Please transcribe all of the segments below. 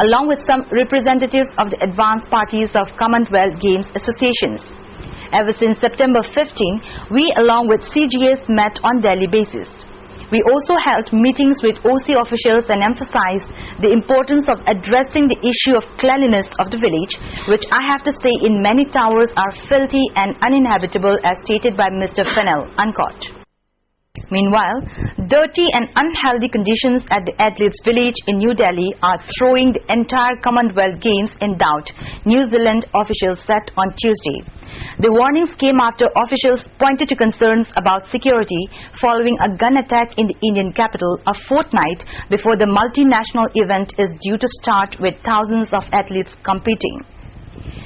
along with some representatives of the advanced parties of Commonwealth Games associations. Ever since September 15, we along with CGS met on daily basis. We also held meetings with OC officials and emphasized the importance of addressing the issue of cleanliness of the village, which I have to say in many towers are filthy and uninhabitable as stated by Mr. Fennell, unquote. Meanwhile, dirty and unhealthy conditions at the athletes' village in New Delhi are throwing the entire Commonwealth Games in doubt, New Zealand officials said on Tuesday. The warnings came after officials pointed to concerns about security following a gun attack in the Indian capital a fortnight before the multinational event is due to start with thousands of athletes competing.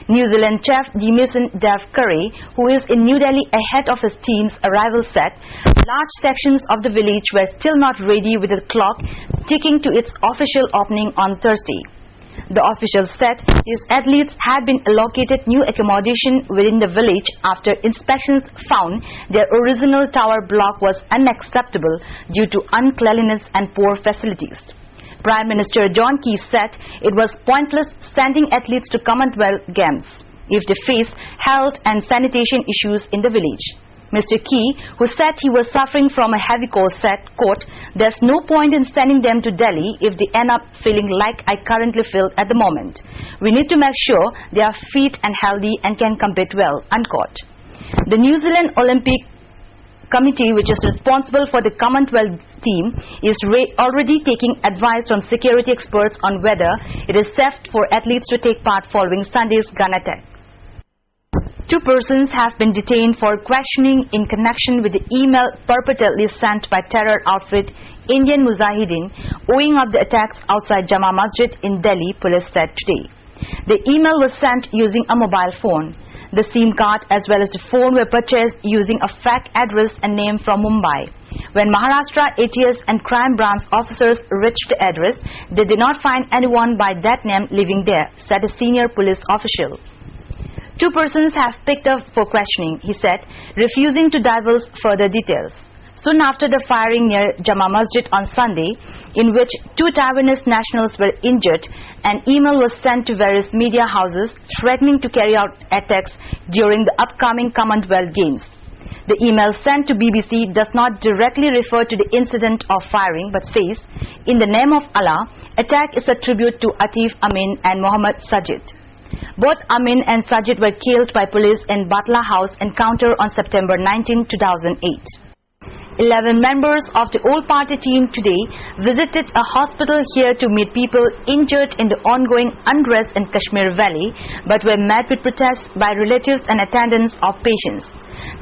New Zealand chef Demison Dev Curry, who is in New Delhi ahead of his team's arrival, said large sections of the village were still not ready with the clock ticking to its official opening on Thursday. The officials said these athletes had been allocated new accommodation within the village after inspections found their original tower block was unacceptable due to uncleanliness and poor facilities. Prime Minister John Key said it was pointless sending athletes to Commonwealth Games if they face health and sanitation issues in the village. Mr. Key, who said he was suffering from a heavy cold, said, quote, "There's no point in sending them to Delhi if they end up feeling like I currently feel at the moment. We need to make sure they are fit and healthy and can compete well," unquote. The New Zealand Olympic Committee, which is responsible for the Commonwealth team, is already taking advice from security experts on whether it is safe for athletes to take part following Sunday's gun attack. 2 persons have been detained for questioning in connection with the email purportedly sent by terror outfit Indian Mujahideen owing up the attacks outside Jama Masjid in Delhi, police said today. The email was sent using a mobile phone. The SIM card as well as the phone were purchased using a fake address and name from Mumbai. When Maharashtra ATS and crime branch officers reached the address, they did not find anyone by that name living there, said a senior police official. 2 persons have picked up for questioning, he said, refusing to divulge further details. Soon after the firing near Jama Masjid on Sunday, in which 2 Taiwanese nationals were injured, an email was sent to various media houses threatening to carry out attacks during the upcoming Commonwealth Games. The email sent to BBC does not directly refer to the incident of firing but says, "In the name of Allah, attack is a tribute to Atif Amin and Mohammad Sajid." Both Amin and Sajid were killed by police in Batla House encounter on September 19, 2008. 11 members of the all-party team today visited a hospital here to meet people injured in the ongoing unrest in Kashmir Valley, but were met with protests by relatives and attendants of patients.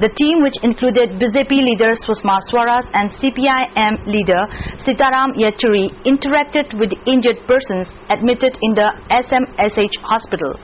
The team, which included BJP leader Sushma Swaraj and CPIM leader Sitaram Yechuri, interacted with the injured persons admitted in the SMSH hospital.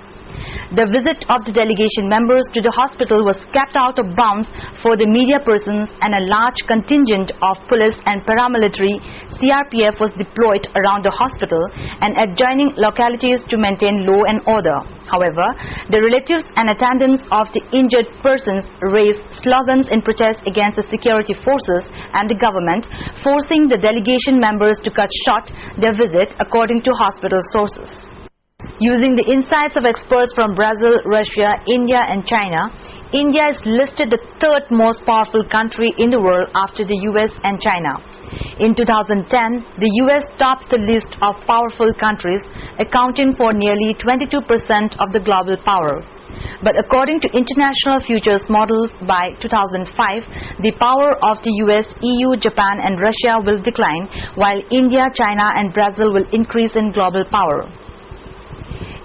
The visit of the delegation members to the hospital was kept out of bounds for the media persons, and a large contingent of police and paramilitary CRPF was deployed around the hospital and adjoining localities to maintain law and order. However, the relatives and attendants of the injured persons raised slogans in protest against the security forces and the government, forcing the delegation members to cut short their visit, according to hospital sources. Using the insights of experts from Brazil, Russia, India and China, India is listed the 3rd most powerful country in the world after the US and China. In 2010, the US tops the list of powerful countries, accounting for nearly 22% of the global power. But according to international futures models, by 2005, the power of the US, EU, Japan and Russia will decline, while India, China and Brazil will increase in global power.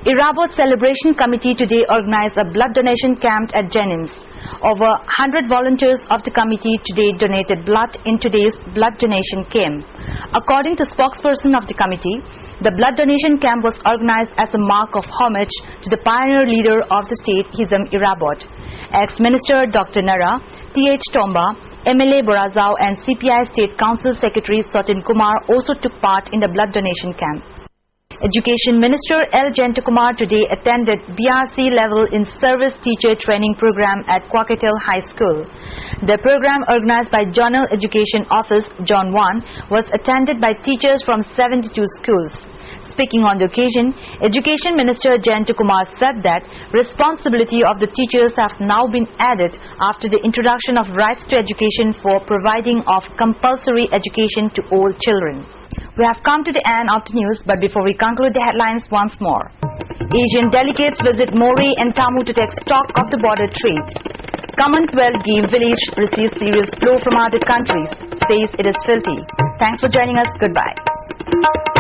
Irabot Celebration Committee today organized a blood donation camp at Jennings. Over 100 volunteers of the committee today donated blood in today's blood donation camp. According to spokesperson of the committee, the blood donation camp was organized as a mark of homage to the pioneer leader of the state, Hizam Irabot. Ex-Minister Dr. Nara, T.H. Tomba, MLA Borazao and CPI State Council Secretary Sotin Kumar also took part in the blood donation camp. Education Minister Sept today attended BRC level in service teacher training program at Quaketel High School. The program, organized by Zonal Education Office Zone 1, was attended by teachers from 72 schools. Speaking on the occasion, Education Minister Sept said that responsibility of the teachers have now been added after the introduction of rights to education for providing of compulsory education to all children. We have come to the end of the news, but before we conclude the headlines once more. Asian delegates visit Moree and Tamu to take stock of the border trade. Commonwealth Game Village receives serious blow from other countries, says it is filthy. Thanks for joining us. Goodbye.